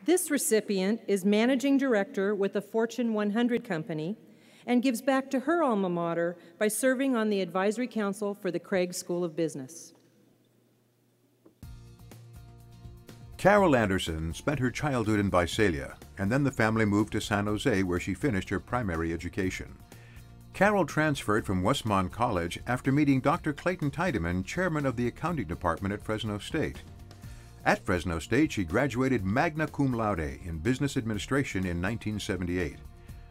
This recipient is managing director with a Fortune 100 company and gives back to her alma mater by serving on the advisory council for the Craig School of Business. Carol Anderson spent her childhood in Visalia, and then the family moved to San Jose, where she finished her primary education. Carol transferred from Westmont College after meeting Dr. Clayton Tiedemann, chairman of the accounting department at Fresno State. At Fresno State, she graduated magna cum laude in business administration in 1978.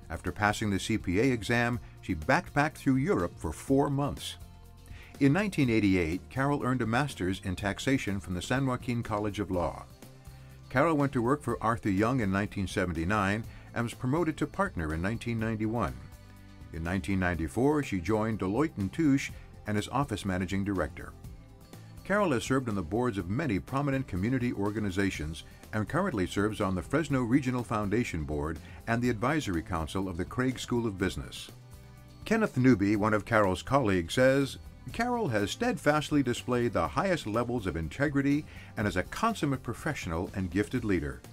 After passing the CPA exam, she backpacked through Europe for 4 months. In 1988, Carol earned a master's in taxation from the San Joaquin College of Law. Carol went to work for Arthur Young in 1979 and was promoted to partner in 1991. In 1994, she joined Deloitte & Touche and is office managing director. Carol has served on the boards of many prominent community organizations and currently serves on the Fresno Regional Foundation Board and the Advisory Council of the Craig School of Business. Kenneth Newby, one of Carol's colleagues, says, Carol has steadfastly displayed the highest levels of integrity and is a consummate professional and gifted leader.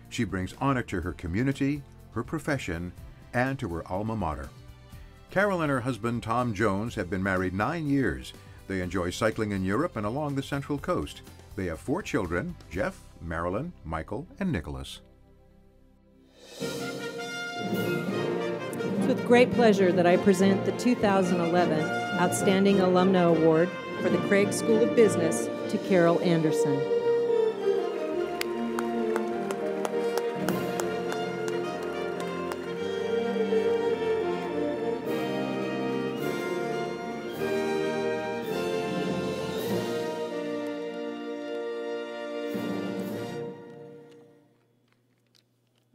She brings honor to her community, her profession, and to her alma mater. Carol and her husband, Tom Jones, have been married 9 years. They enjoy cycling in Europe and along the Central Coast. They have 4 children, Jeff, Marilyn, Michael, and Nicholas. It's with great pleasure that I present the 2011 Outstanding Alumna Award for the Craig School of Business to Carol Anderson.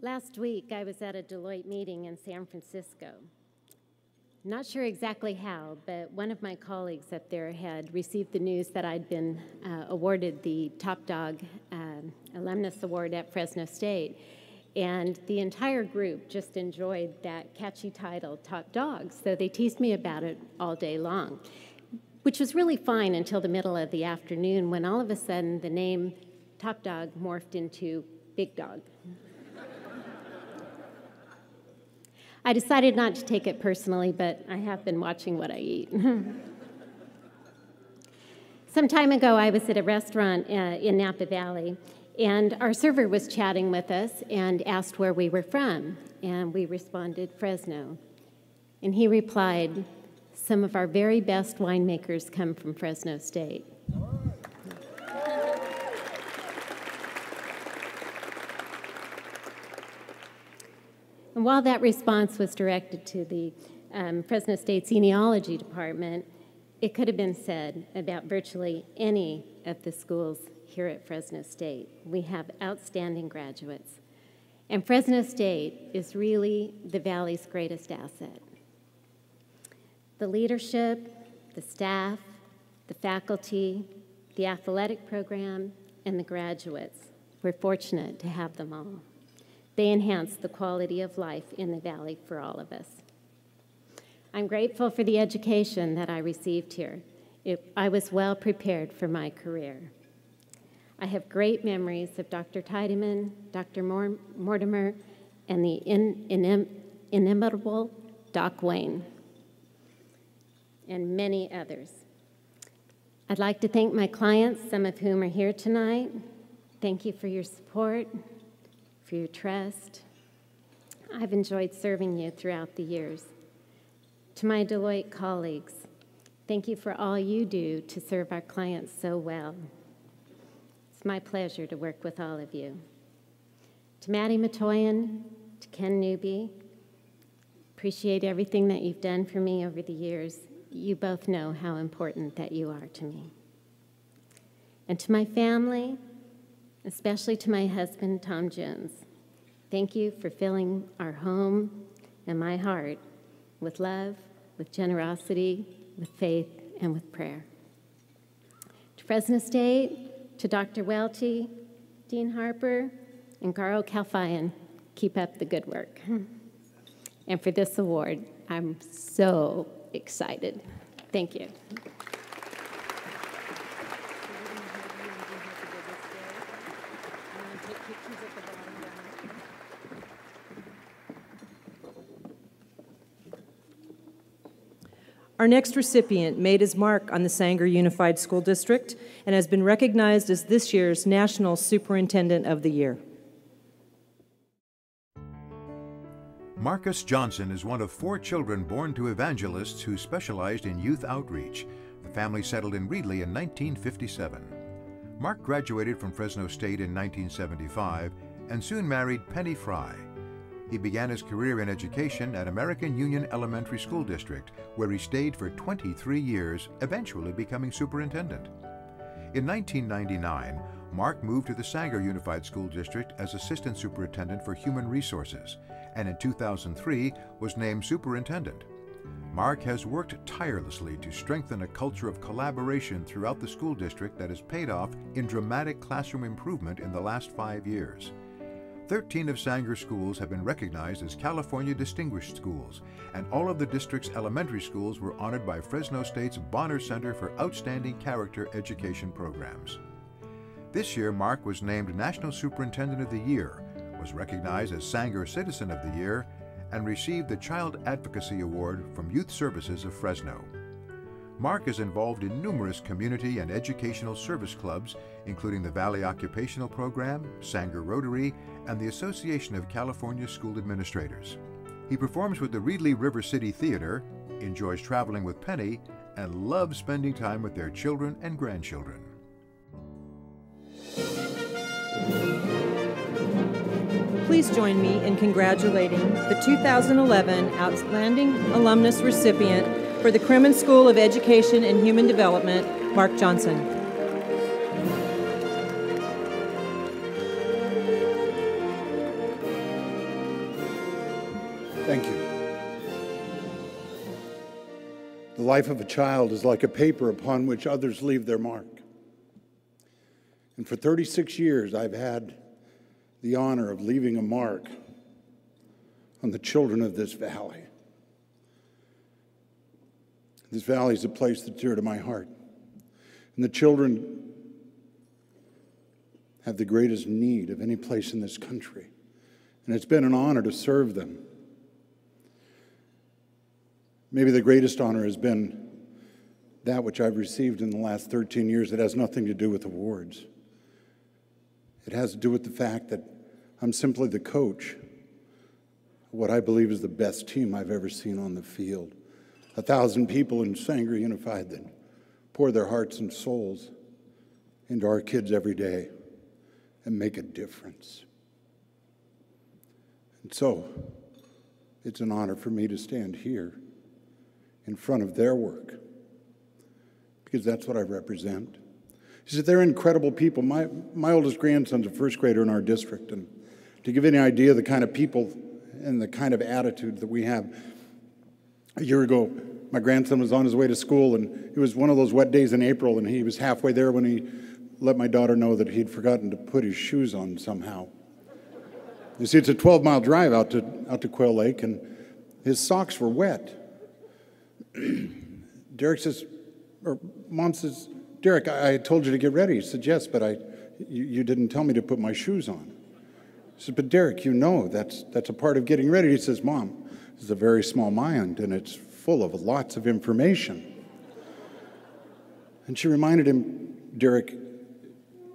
Last week, I was at a Deloitte meeting in San Francisco. Not sure exactly how, but one of my colleagues up there had received the news that I'd been awarded the Top Dog Alumnus Award at Fresno State, and the entire group just enjoyed that catchy title, Top Dog, so they teased me about it all day long, which was really fine until the middle of the afternoon when all of a sudden the name Top Dog morphed into Big Dog. I decided not to take it personally, but I have been watching what I eat. Some time ago, I was at a restaurant in Napa Valley, and our server was chatting with us and asked where we were from, and we responded, Fresno. And he replied, some of our very best winemakers come from Fresno State. And while that response was directed to the Fresno State's Enology Department, it could have been said about virtually any of the schools here at Fresno State. We have outstanding graduates. And Fresno State is really the Valley's greatest asset. The leadership, the staff, the faculty, the athletic program, and the graduates, we're fortunate to have them all. They enhance the quality of life in the Valley for all of us. I'm grateful for the education that I received here. I was well prepared for my career. I have great memories of Dr. Tiedemann, Dr. Mortimer, and the inimitable Doc Wayne, and many others. I'd like to thank my clients, some of whom are here tonight. Thank you for your support, for your trust. I've enjoyed serving you throughout the years. To my Deloitte colleagues, thank you for all you do to serve our clients so well. It's my pleasure to work with all of you. To Maddie Matoyan, to Ken Newby, appreciate everything that you've done for me over the years. You both know how important that you are to me. And to my family, especially to my husband, Tom Jones, thank you for filling our home and my heart with love, with generosity, with faith, and with prayer. To Fresno State, to Dr. Welty, Dean Harper, and Garo Kalfayan, keep up the good work. And for this award, I'm so excited. Thank you. Take pictures at the bottom. Our next recipient made his mark on the Sanger Unified School District and has been recognized as this year's National Superintendent of the Year. Marcus Johnson is one of 4 children born to evangelists who specialized in youth outreach. The family settled in Reedley in 1957. Mark graduated from Fresno State in 1975 and soon married Penny Fry. He began his career in education at American Union Elementary School District, where he stayed for 23 years, eventually becoming superintendent. In 1999, Mark moved to the Sanger Unified School District as Assistant Superintendent for Human Resources, and in 2003 was named superintendent. Mark has worked tirelessly to strengthen a culture of collaboration throughout the school district that has paid off in dramatic classroom improvement in the last 5 years. 13 of Sanger's schools have been recognized as California Distinguished Schools, and all of the district's elementary schools were honored by Fresno State's Bonner Center for Outstanding Character Education Programs. This year, Mark was named National Superintendent of the Year, was recognized as Sanger Citizen of the Year, and received the Child Advocacy Award from Youth Services of Fresno. Mark is involved in numerous community and educational service clubs, including the Valley Occupational Program, Sanger Rotary, and the Association of California School Administrators. He performs with the Reedley River City Theater, enjoys traveling with Penny, and loves spending time with their children and grandchildren. Please join me in congratulating the 2011 Outstanding Alumnus recipient for the Kremen School of Education and Human Development, Mark Johnson. Thank you. The life of a child is like a paper upon which others leave their mark. And for 36 years, I've had the honor of leaving a mark on the children of this valley. This valley is a place that's dear to my heart. And the children have the greatest need of any place in this country. And it's been an honor to serve them. Maybe the greatest honor has been that which I've received in the last 13 years that has nothing to do with awards. It has to do with the fact that I'm simply the coach of what I believe is the best team I've ever seen on the field. 1,000 people in Sanger Unified that pour their hearts and souls into our kids every day and make a difference. And so, it's an honor for me to stand here in front of their work, because that's what I represent. He said, they're incredible people. My oldest grandson's a first grader in our district, and to give you an idea of the kind of people and the kind of attitude that we have, a year ago, my grandson was on his way to school, and it was one of those wet days in April, and he was halfway there when he let my daughter know that he'd forgotten to put his shoes on somehow. You see, it's a 12-mile drive out to Quail Lake, and his socks were wet. Derek says, or Mom says, Derek, I told you to get ready. He said, yes, but you didn't tell me to put my shoes on. He said, but Derek, you know that's a part of getting ready. He says, Mom, this is a very small mind, and it's full of lots of information. And she reminded him, Derek,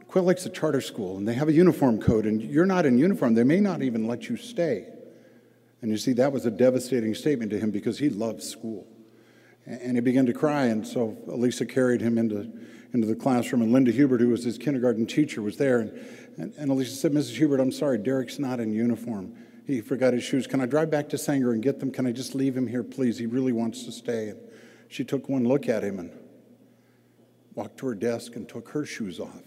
Quail Lake's a charter school, and they have a uniform code, and you're not in uniform. They may not even let you stay. And you see, that was a devastating statement to him because he loved school. And he began to cry, and so Elisa carried him into the classroom, and Linda Hubert, who was his kindergarten teacher, was there. And Elisa said, Mrs. Hubert, I'm sorry, Derek's not in uniform. He forgot his shoes. Can I drive back to Sanger and get them? Can I just leave him here, please? He really wants to stay. And she took one look at him and walked to her desk and took her shoes off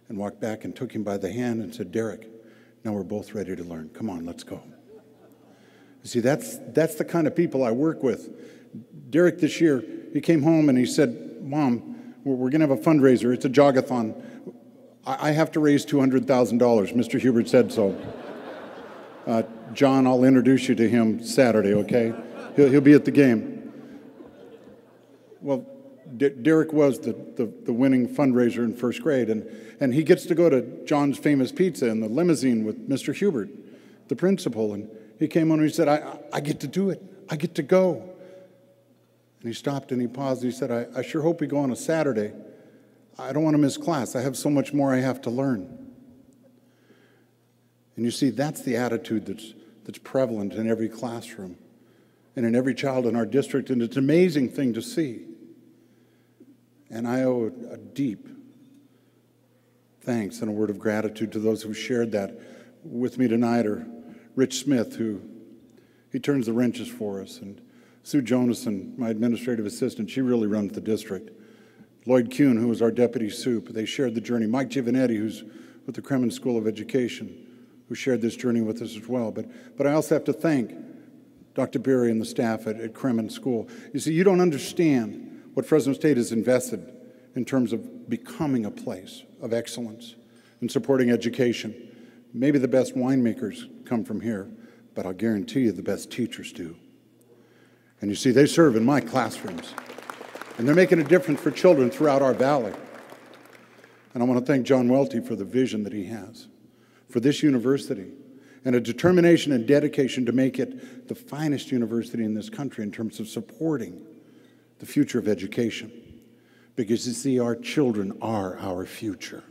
and walked back and took him by the hand and said, Derek, now we're both ready to learn. Come on, let's go. You see, that's the kind of people I work with. Derek this year, he came home and he said, Mom, we're going to have a fundraiser. It's a jogathon. I have to raise $200,000. Mr. Hubert said so. John, I'll introduce you to him Saturday, okay? He'll be at the game. Well, Derek was the winning fundraiser in first grade, and he gets to go to John's Famous Pizza in the limousine with Mr. Hubert, the principal, and he came on and he said, I get to do it. I get to go. And he stopped and he paused. He said, I sure hope we go on a Saturday. I don't want to miss class. I have so much more I have to learn. And you see, that's the attitude that's prevalent in every classroom and in every child in our district, and it's an amazing thing to see. And I owe a deep thanks and a word of gratitude to those who shared that with me tonight, or Rich Smith, he turns the wrenches for us, and Sue Jonason, my administrative assistant, she really runs the district. Lloyd Kuhn, who was our deputy soup, they shared the journey. Mike Giovanetti, who's with the Kremen School of Education, who shared this journey with us as well. But I also have to thank Dr. Berry and the staff at Kremen School. You see, you don't understand what Fresno State has invested in terms of becoming a place of excellence and supporting education. Maybe the best winemakers come from here, but I'll guarantee you the best teachers do. And you see, they serve in my classrooms, and they're making a difference for children throughout our valley. And I want to thank John Welty for the vision that he has for this university, and a determination and dedication to make it the finest university in this country in terms of supporting the future of education. Because you see, our children are our future.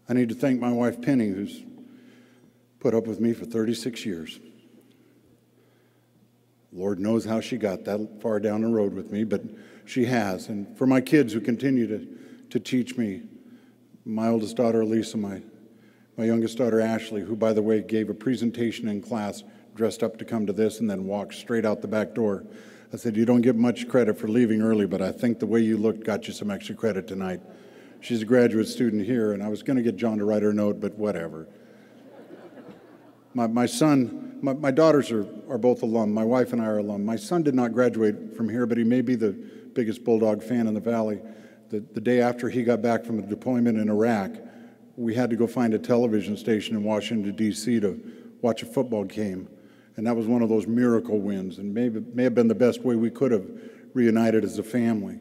I need to thank my wife, Penny, who's put up with me for 36 years. Lord knows how she got that far down the road with me, but she has. And for my kids who continue to teach me, my oldest daughter, Elisa, my youngest daughter, Ashley, who, by the way, gave a presentation in class, dressed up to come to this, and then walked straight out the back door. I said, you don't get much credit for leaving early, but I think the way you looked got you some extra credit tonight. She's a graduate student here, and I was going to get John to write her a note, but whatever. My son, my daughters are both alum. My wife and I are alum. My son did not graduate from here, but he may be the biggest Bulldog fan in the Valley. The day after he got back from a deployment in Iraq, we had to go find a television station in Washington, D.C. to watch a football game. And that was one of those miracle wins, and may have been the best way we could have reunited as a family.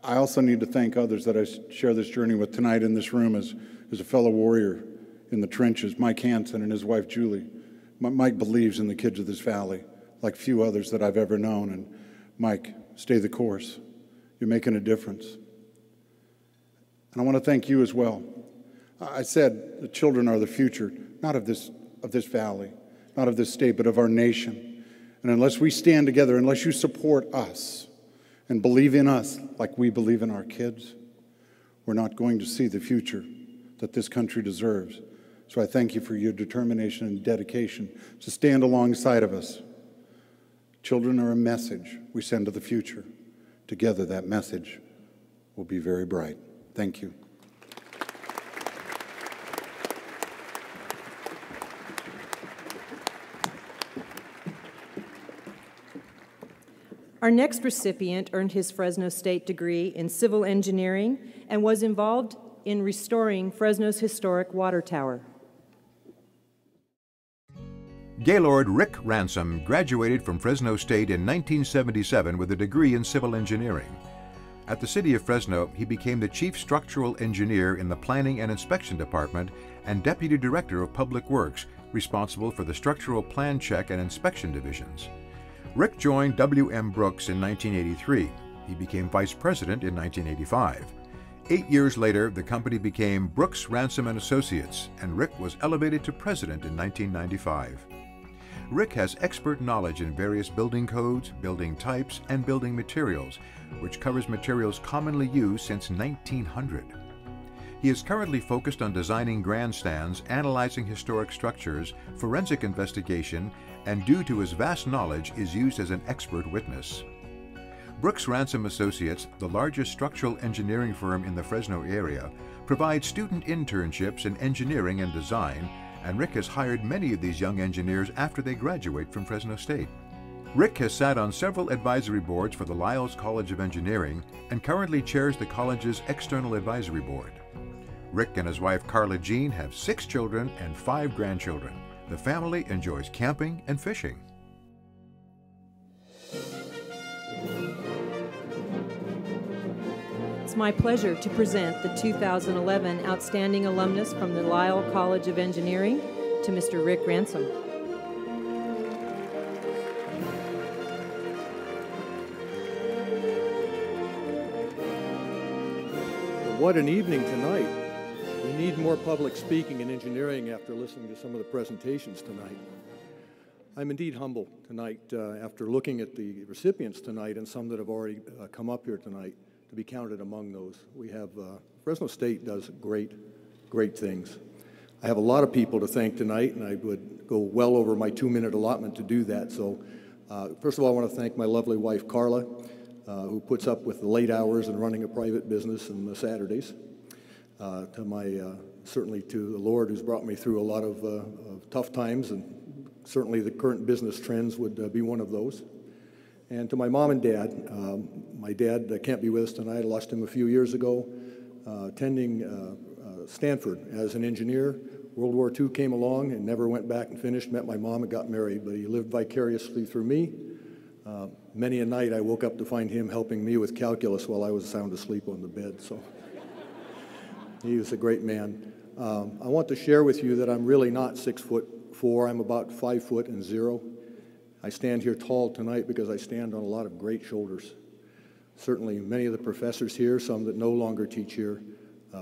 I also need to thank others that I share this journey with tonight in this room as a fellow warrior in the trenches, Mike Hansen and his wife, Julie. Mike believes in the kids of this valley like few others that I've ever known. And Mike, stay the course. You're making a difference. And I want to thank you as well. I said the children are the future, not of this valley, not of this state, but of our nation. And unless we stand together, unless you support us and believe in us like we believe in our kids, we're not going to see the future that this country deserves. So I thank you for your determination and dedication to stand alongside of us. Children are a message we send to the future. Together, that message will be very bright. Thank you. Our next recipient earned his Fresno State degree in civil engineering and was involved in restoring Fresno's historic water tower. Gaylord Rick Ransom graduated from Fresno State in 1977 with a degree in civil engineering. At the City of Fresno, he became the Chief Structural Engineer in the Planning and Inspection Department and Deputy Director of Public Works, responsible for the Structural Plan Check and Inspection Divisions. Rick joined W.M. Brooks in 1983. He became Vice President in 1985. 8 years later, the company became Brooks, Ransom & Associates, and Rick was elevated to President in 1995. Rick has expert knowledge in various building codes, building types, and building materials, which covers materials commonly used since 1900. He is currently focused on designing grandstands, analyzing historic structures, forensic investigation, and due to his vast knowledge is used as an expert witness. Brooks Ransom Associates, the largest structural engineering firm in the Fresno area, provides student internships in engineering and design, and Rick has hired many of these young engineers after they graduate from Fresno State. Rick has sat on several advisory boards for the Lyles College of Engineering and currently chairs the college's External Advisory Board. Rick and his wife Carla Jean have 6 children and 5 grandchildren. The family enjoys camping and fishing. It's my pleasure to present the 2011 Outstanding Alumnus from the Lyles College of Engineering to Mr. Rick Ransom. What an evening tonight. We need more public speaking in engineering after listening to some of the presentations tonight. I'm indeed humbled tonight after looking at the recipients tonight and some that have already come up here tonight to be counted among those. We have, Fresno State does great things. I have a lot of people to thank tonight, and I would go well over my 2-minute allotment to do that. So first of all, I want to thank my lovely wife, Carla, who puts up with the late hours and running a private business and the Saturdays. To my, certainly to the Lord, who's brought me through a lot of tough times, and certainly the current business trends would be one of those. And to my mom and dad. My dad can't be with us tonight. I lost him a few years ago, attending Stanford as an engineer. World War II came along and never went back and finished, met my mom and got married, but he lived vicariously through me. Many a night I woke up to find him helping me with calculus while I was sound asleep on the bed, so he was a great man. I want to share with you that I'm really not 6'4", I'm about 5'0". I stand here tall tonight because I stand on a lot of great shoulders. Certainly many of the professors here, some that no longer teach here,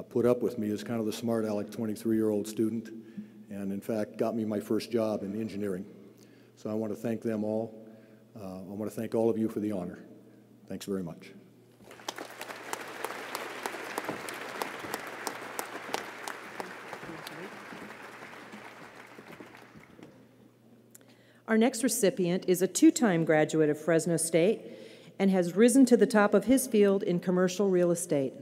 put up with me as kind of the smart aleck 23-year-old student, and in fact got me my first job in engineering. So I want to thank them all. I want to thank all of you for the honor. Thanks very much. Our next recipient is a 2-time graduate of Fresno State and has risen to the top of his field in commercial real estate.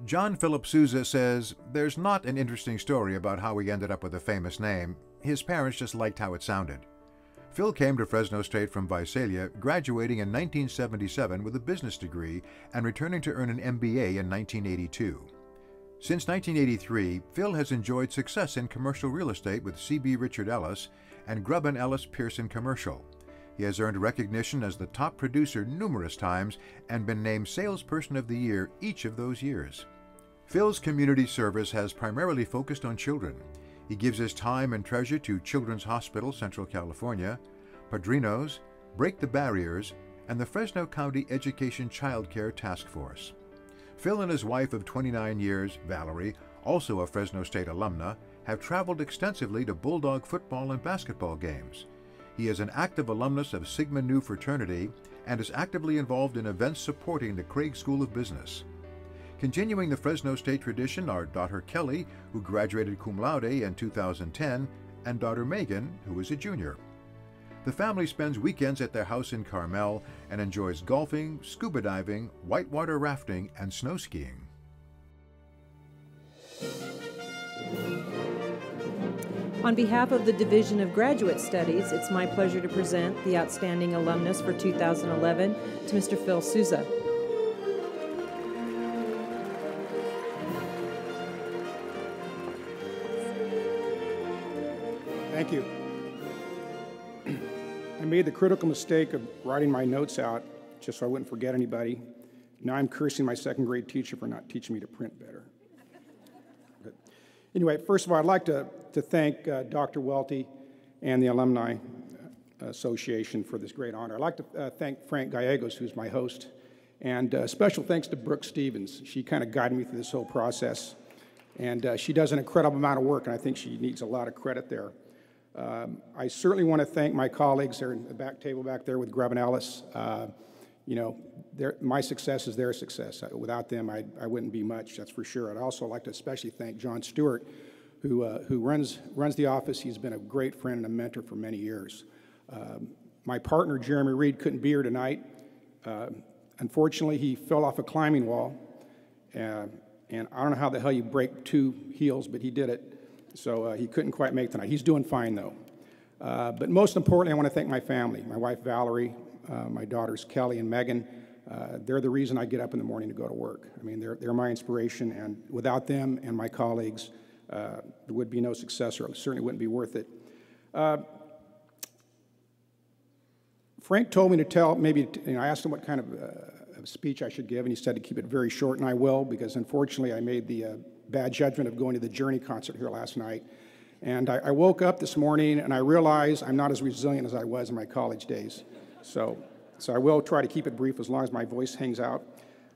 John Philip Souza says, "There's not an interesting story about how he ended up with a famous name. His parents just liked how it sounded." Phil came to Fresno State from Visalia, graduating in 1977 with a business degree and returning to earn an MBA in 1982. Since 1983, Phil has enjoyed success in commercial real estate with C.B. Richard Ellis and Grubb & Ellis Pearson Commercial. He has earned recognition as the top producer numerous times and been named Salesperson of the Year each of those years. Phil's community service has primarily focused on children. He gives his time and treasure to Children's Hospital, Central California, Padrinos, Break the Barriers, and the Fresno County Education Child Care Task Force. Phil and his wife of 29 years, Valerie, also a Fresno State alumna, have traveled extensively to Bulldog football and basketball games. He is an active alumnus of Sigma Nu fraternity and is actively involved in events supporting the Craig School of Business. Continuing the Fresno State tradition are daughter Kelly, who graduated cum laude in 2010, and daughter Megan, who is a junior. The family spends weekends at their house in Carmel and enjoys golfing, scuba diving, whitewater rafting, and snow skiing. On behalf of the Division of Graduate Studies, it's my pleasure to present the Outstanding Alumnus for 2011 to Mr. Phil Souza. Thank you. I made the critical mistake of writing my notes out just so I wouldn't forget anybody. Now I'm cursing my second grade teacher for not teaching me to print better. But anyway, first of all, I'd like to thank Dr. Welty and the Alumni Association for this great honor. I'd like to thank Frank Gallegos, who's my host, and special thanks to Brooke Stevens. She kind of guided me through this whole process, and she does an incredible amount of work, and I think she needs a lot of credit there. I certainly want to thank my colleagues there in the back table back there with Grubb & Ellis. You know, my success is their success. Without them, I wouldn't be much, that's for sure. I'd also like to especially thank John Stewart, who runs the office. He's been a great friend and a mentor for many years. My partner, Jeremy Reed, couldn't be here tonight. Unfortunately, he fell off a climbing wall, and I don't know how the hell you break 2 heels, but he did it. So he couldn't quite make tonight. He's doing fine, though. But most importantly, I want to thank my family, my wife, Valerie, my daughters, Kelly and Megan. They're the reason I get up in the morning to go to work. I mean, they're my inspiration, and without them and my colleagues, there would be no success, or it certainly wouldn't be worth it. Frank told me to tell, I asked him what kind of speech I should give, and he said to keep it very short, and I will, because unfortunately I made the bad judgment of going to the Journey concert here last night. And I woke up this morning and I realized I'm not as resilient as I was in my college days. So So I will try to keep it brief as long as my voice hangs out.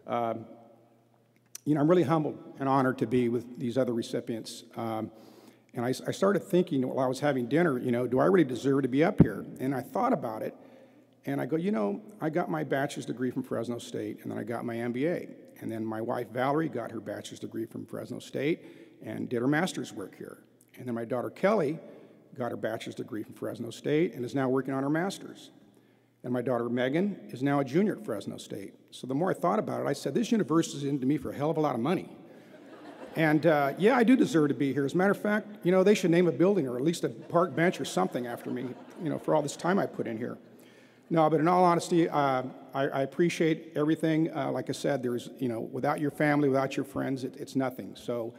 You know, I'm really humbled and honored to be with these other recipients. And I started thinking while I was having dinner, you know, do I really deserve to be up here? And I thought about it, and I go, you know, I got my bachelor's degree from Fresno State, and then I got my MBA. And then my wife, Valerie, got her bachelor's degree from Fresno State and did her master's work here. And then my daughter, Kelly, got her bachelor's degree from Fresno State and is now working on her master's. And my daughter, Megan, is now a junior at Fresno State. So the more I thought about it, I said, this university is into me for a hell of a lot of money. And yeah, I do deserve to be here. As a matter of fact, you know, they should name a building or at least a park bench or something after me, you know, for all this time I put in here. No, but in all honesty, I appreciate everything. Like I said, there's, you know, without your family, without your friends, it's nothing. So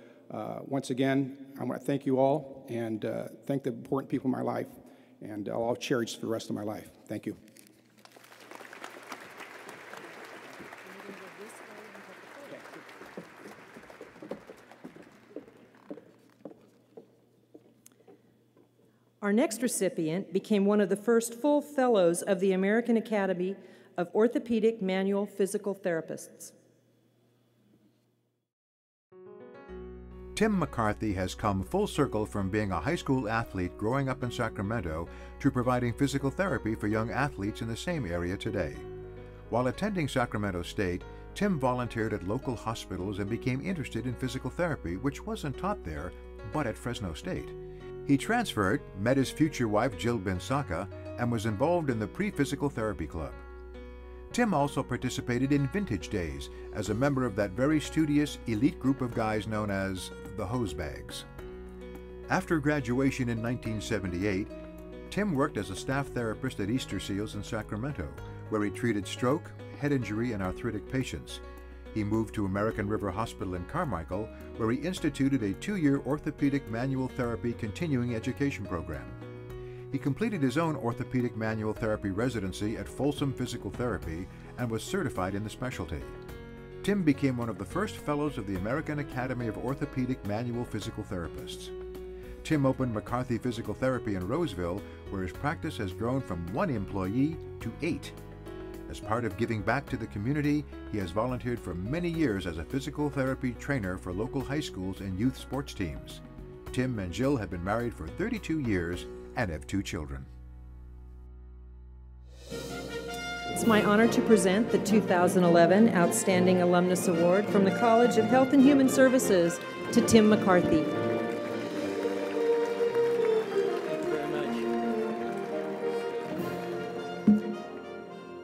once again, I want to thank you all and thank the important people in my life, and I'll cherish for the rest of my life. Thank you. Our next recipient became one of the first full fellows of the American Academy of Orthopedic Manual Physical Therapists. Tim McCarthy has come full circle from being a high school athlete growing up in Sacramento to providing physical therapy for young athletes in the same area today. While attending Sacramento State, Tim volunteered at local hospitals and became interested in physical therapy, which wasn't taught there, but at Fresno State. He transferred, met his future wife Jill Binsaka, and was involved in the Pre-Physical Therapy Club. Tim also participated in Vintage Days as a member of that very studious elite group of guys known as the Hose Bags. After graduation in 1978, Tim worked as a staff therapist at Easter Seals in Sacramento, where he treated stroke, head injury, and arthritic patients. He moved to American River Hospital in Carmichael, where he instituted a 2-year orthopedic manual therapy continuing education program. He completed his own orthopedic manual therapy residency at Folsom Physical Therapy and was certified in the specialty. Tim became one of the first fellows of the American Academy of Orthopedic Manual Physical Therapists. Tim opened McCarthy Physical Therapy in Roseville, where his practice has grown from 1 employee to 8. As part of giving back to the community, he has volunteered for many years as a physical therapy trainer for local high schools and youth sports teams. Tim and Jill have been married for 32 years and have 2 children. It's my honor to present the 2011 Outstanding Alumnus Award from the College of Health and Human Services to Tim McCarthy.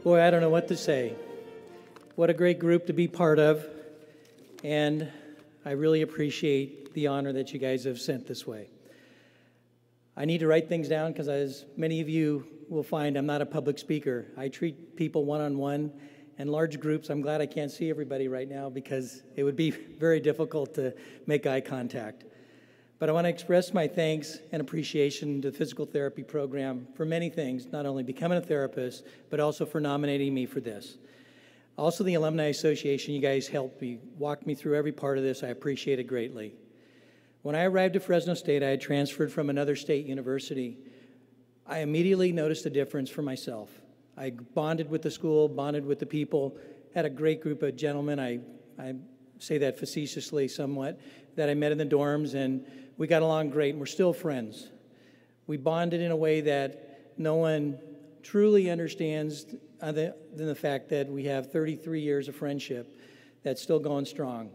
Boy, I don't know what to say. What a great group to be part of, and I really appreciate the honor that you guys have sent this way. I need to write things down because, as many of you will find, I'm not a public speaker. I treat people one-on-one and large groups. I'm glad I can't see everybody right now because it would be very difficult to make eye contact. But I want to express my thanks and appreciation to the physical therapy program for many things, not only becoming a therapist, but also for nominating me for this. Also, the Alumni Association, you guys helped me, walk me through every part of this. I appreciate it greatly. When I arrived at Fresno State, I had transferred from another state university. I immediately noticed a difference for myself. I bonded with the school, bonded with the people, had a great group of gentlemen. I say that facetiously somewhat, that I met in the dorms, and we got along great, and we're still friends. We bonded in a way that no one truly understands other than the fact that we have 33 years of friendship that's still going strong.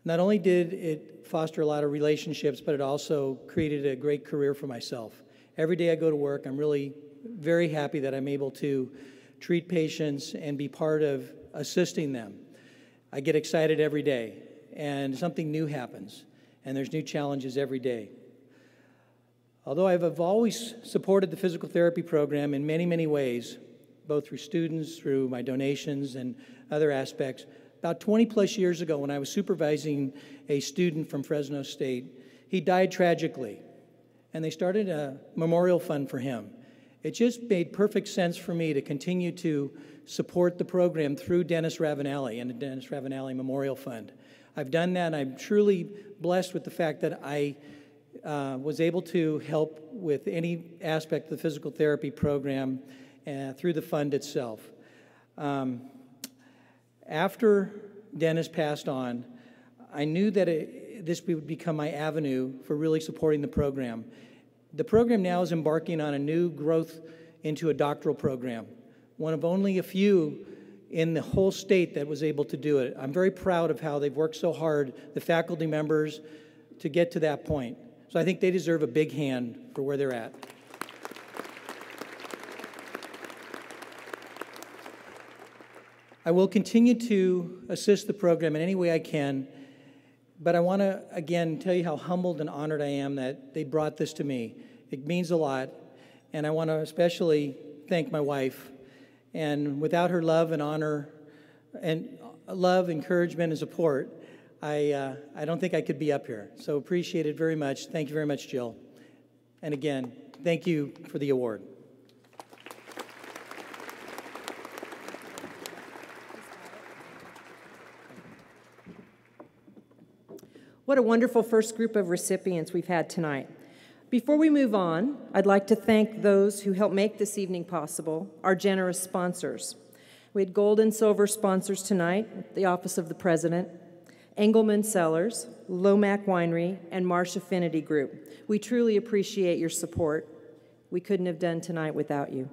Not only did it foster a lot of relationships, but it also created a great career for myself. Every day I go to work, I'm really very happy that I'm able to treat patients and be part of assisting them. I get excited every day, and something new happens, and there's new challenges every day. Although I've always supported the physical therapy program in many, many ways, both through students, through my donations, and other aspects, about 20 plus years ago when I was supervising a student from Fresno State, he died tragically, and they started a memorial fund for him. It just made perfect sense for me to continue to support the program through Dennis Ravenelli and the Dennis Ravenelli Memorial Fund. I've done that, and I'm truly blessed with the fact that I was able to help with any aspect of the physical therapy program through the fund itself. After Dennis passed on, I knew that this would become my avenue for really supporting the program. The program now is embarking on a new growth into a doctoral program, one of only a few in the whole state that was able to do it. I'm very proud of how they've worked so hard, the faculty members, to get to that point. So I think they deserve a big hand for where they're at. I will continue to assist the program in any way I can, but I want to, again, tell you how humbled and honored I am that they brought this to me. It means a lot, and I want to especially thank my wife. And without her love and honor, and love, encouragement, and support, I don't think I could be up here. So appreciate it very much. Thank you very much, Jill. And again, thank you for the award. What a wonderful first group of recipients we've had tonight. Before we move on, I'd like to thank those who helped make this evening possible, our generous sponsors. We had gold and silver sponsors tonight, the Office of the President, Engelman Cellars, Lomac Winery, and Marsh Affinity Group. We truly appreciate your support. We couldn't have done tonight without you.